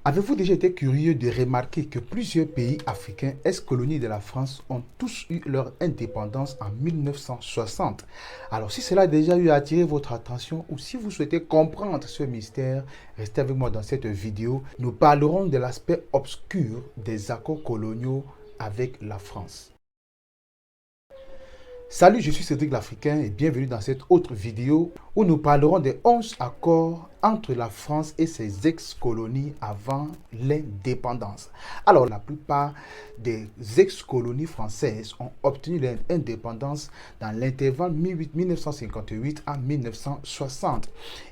Avez-vous déjà été curieux de remarquer que plusieurs pays africains ex-colonies de la France ont tous eu leur indépendance en 1960? Alors, si cela a déjà eu à attirer votre attention ou si vous souhaitez comprendre ce mystère, restez avec moi dans cette vidéo. Nous parlerons de l'aspect obscur des accords coloniaux avec la France. Salut, je suis Cédric l'Africain et bienvenue dans cette autre vidéo où nous parlerons des 11 accords entre la France et ses ex-colonies avant l'indépendance. Alors, la plupart des ex-colonies françaises ont obtenu leur indépendance dans l'intervalle 1958 à 1960.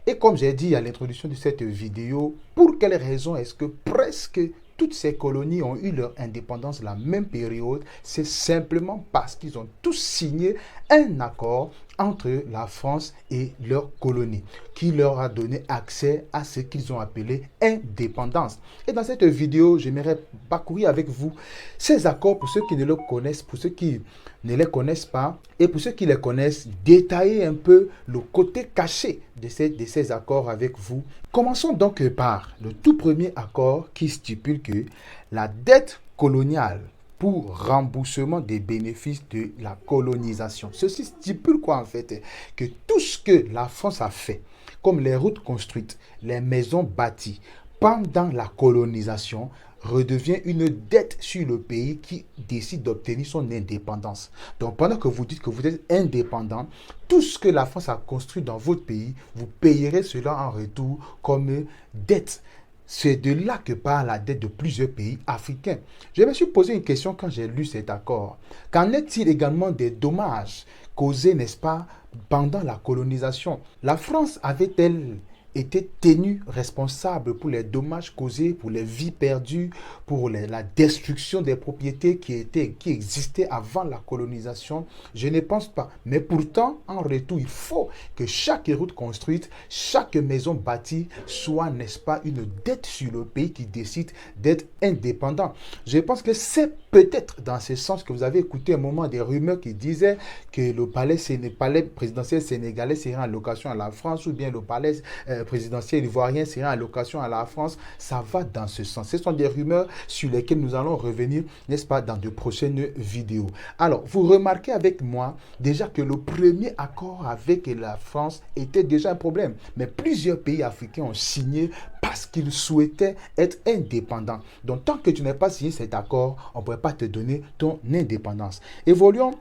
Et comme j'ai dit à l'introduction de cette vidéo, pour quelle raison est-ce que presque toutes ces colonies ont eu leur indépendance la même période? C'est simplement parce qu'ils ont tous signé un accord entre la France et leurs colonies qui leur a donné accès à ce qu'ils ont appelé indépendance. Et dans cette vidéo, j'aimerais parcourir avec vous ces accords pour ceux qui ne les connaissent, pour ceux qui ne les connaissent pas et pour ceux qui les connaissent, détailler un peu le côté caché de ces accords avec vous. Commençons donc par le tout premier accord qui stipule que la dette coloniale pour remboursement des bénéfices de la colonisation. Ceci stipule quoi en fait? Que tout ce que la France a fait, comme les routes construites, les maisons bâties pendant la colonisation, redevient une dette sur le pays qui décide d'obtenir son indépendance. Donc pendant que vous dites que vous êtes indépendant, tout ce que la France a construit dans votre pays, vous payerez cela en retour comme dette. C'est de là que part la dette de plusieurs pays africains. Je me suis posé une question quand j'ai lu cet accord. Qu'en est-il également des dommages causés, n'est-ce pas, pendant la colonisation? La France avait-elle été tenue responsable pour les dommages causés, pour les vies perdues, pour la destruction des propriétés qui existaient avant la colonisation? Je ne pense pas. Mais pourtant, en retour, il faut que chaque route construite, chaque maison bâtie soit, n'est-ce pas, une dette sur le pays qui décide d'être indépendant. Je pense que c'est peut-être dans ce sens que vous avez écouté un moment des rumeurs qui disaient que le palais présidentiel sénégalais serait en location à la France ou bien le palais présidentiel ivoirien serait en location à la France. Ça va dans ce sens. Ce sont des rumeurs sur lesquelles nous allons revenir, n'est-ce pas, dans de prochaines vidéos. Alors, vous remarquez avec moi déjà que le premier accord avec la France était déjà un problème. Mais plusieurs pays africains ont signé parce qu'ils souhaitaient être indépendants. Donc, tant que tu n'as pas signé cet accord, on ne pourrait pas te donner ton indépendance. Évoluons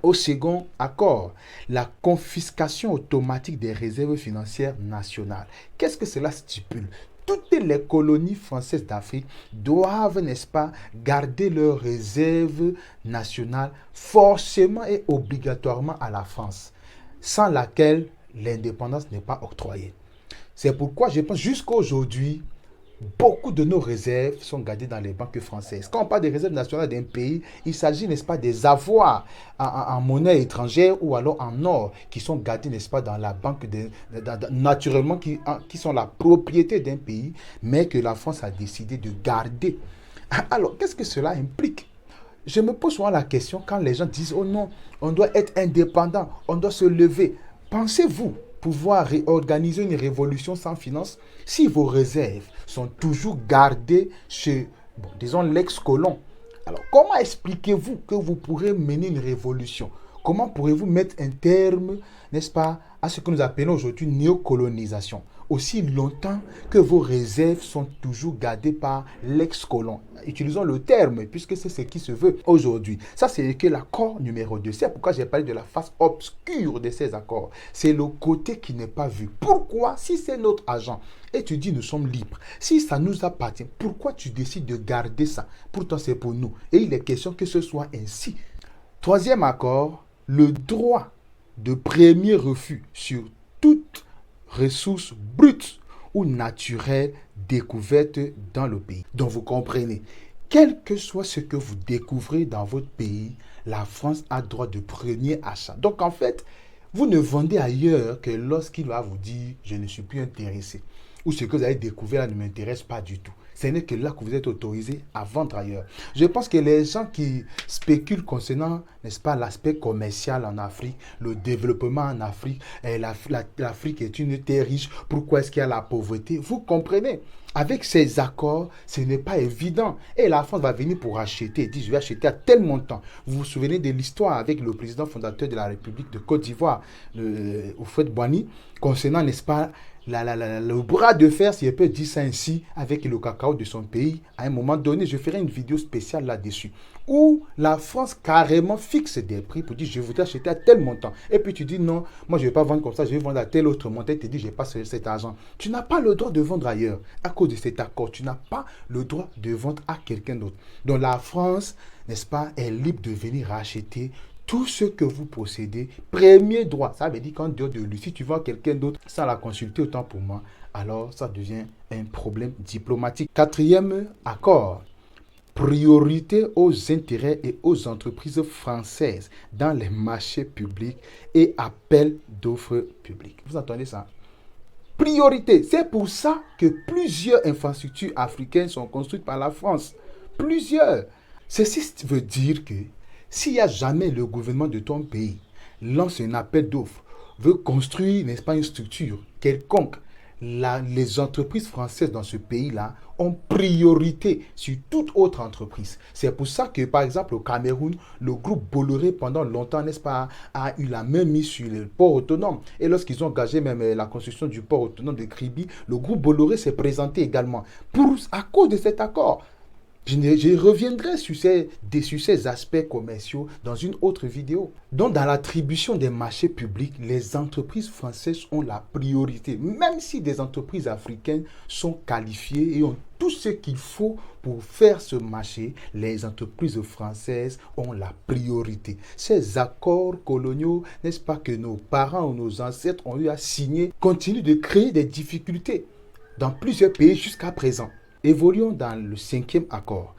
au second accord, la confiscation automatique des réserves financières nationales. Qu'est-ce que cela stipule? Toutes les colonies françaises d'Afrique doivent, n'est-ce pas, garder leurs réserves nationales forcément et obligatoirement à la France, sans laquelle l'indépendance n'est pas octroyée. C'est pourquoi je pense jusqu'à aujourd'hui, beaucoup de nos réserves sont gardées dans les banques françaises. Quand on parle des réserves nationales d'un pays, il s'agit, n'est-ce pas, des avoirs en monnaie étrangère ou alors en or qui sont gardés, n'est-ce pas, dans la banque, naturellement, qui sont la propriété d'un pays, mais que la France a décidé de garder. Alors, qu'est-ce que cela implique? Je me pose souvent la question quand les gens disent « Oh non, on doit être indépendant, on doit se lever ». Pensez-vous pouvoir réorganiser une révolution sans finance si vos réserves sont toujours gardées chez, disons, l'ex-colon? Alors, comment expliquez-vous que vous pourrez mener une révolution? Comment pourrez-vous mettre un terme, n'est-ce pas, à ce que nous appelons aujourd'hui néocolonisation, aussi longtemps que vos réserves sont toujours gardées par l'ex-colon? Utilisons le terme, puisque c'est ce qui se veut aujourd'hui. Ça, c'est que l'accord numéro 2. C'est pourquoi j'ai parlé de la face obscure de ces accords. C'est le côté qui n'est pas vu. Pourquoi, si c'est notre argent, et tu dis nous sommes libres, si ça nous appartient, pourquoi tu décides de garder ça? Pourtant, c'est pour nous. Et il est question que ce soit ainsi. Troisième accord, le droit de premier refus sur toute ressource brute ou naturelle découverte dans le pays. Donc vous comprenez, quel que soit ce que vous découvrez dans votre pays, la France a droit de premier achat. Donc en fait, vous ne vendez ailleurs que lorsqu'il va vous dire « je ne suis plus intéressé ». ou ce que vous avez découvert là ne m'intéresse pas du tout. Ce n'est que là que vous êtes autorisé à vendre ailleurs. Je pense que les gens qui spéculent concernant, n'est-ce pas, l'aspect commercial en Afrique, le développement en Afrique, l'Afrique est une terre riche, pourquoi est-ce qu'il y a la pauvreté? Vous comprenez? Avec ces accords, ce n'est pas évident. Et la France va venir pour acheter. Elle dit, je vais acheter à tel montant. Vous vous souvenez de l'histoire avec le président fondateur de la République de Côte d'Ivoire, Houphouët-Boigny, concernant, n'est-ce pas, le bras de fer, si je peux dire ça ainsi, avec le cacao de son pays. À un moment donné, je ferai une vidéo spéciale là-dessus, où la France carrément fixe des prix pour dire, je voudrais acheter à tel montant. Et puis tu dis, non, moi je ne vais pas vendre comme ça, je vais vendre à tel autre montant. Et tu dis, je n'ai pas cet argent. Tu n'as pas le droit de vendre ailleurs. À cause de cet accord, tu n'as pas le droit de vendre à quelqu'un d'autre. Donc la France, n'est-ce pas, est libre de venir racheter tout ce que vous possédez, premier droit. Ça veut dire qu'en dehors de lui, si tu vends quelqu'un d'autre sans la consulter, autant pour moi, alors ça devient un problème diplomatique. Quatrième accord. Priorité aux intérêts et aux entreprises françaises dans les marchés publics et appel d'offres publiques. Vous entendez ça? Priorité. C'est pour ça que plusieurs infrastructures africaines sont construites par la France. Plusieurs. Ceci veut dire que s'il n'y a jamais le gouvernement de ton pays lance un appel d'offres, veut construire, n'est-ce pas, une structure quelconque, les entreprises françaises dans ce pays-là ont priorité sur toute autre entreprise. C'est pour ça que, par exemple, au Cameroun, le groupe Bolloré, pendant longtemps, n'est-ce pas, a eu la main mise sur le port autonome. Et lorsqu'ils ont engagé même la construction du port autonome de Kribi, le groupe Bolloré s'est présenté également à cause de cet accord. Je reviendrai sur ces aspects commerciaux dans une autre vidéo. Donc, dans l'attribution des marchés publics, les entreprises françaises ont la priorité. Même si des entreprises africaines sont qualifiées et ont tout ce qu'il faut pour faire ce marché, les entreprises françaises ont la priorité. Ces accords coloniaux, n'est-ce pas, que nos parents ou nos ancêtres ont eu à signer, continuent de créer des difficultés dans plusieurs pays jusqu'à présent. Évoluons dans le cinquième accord.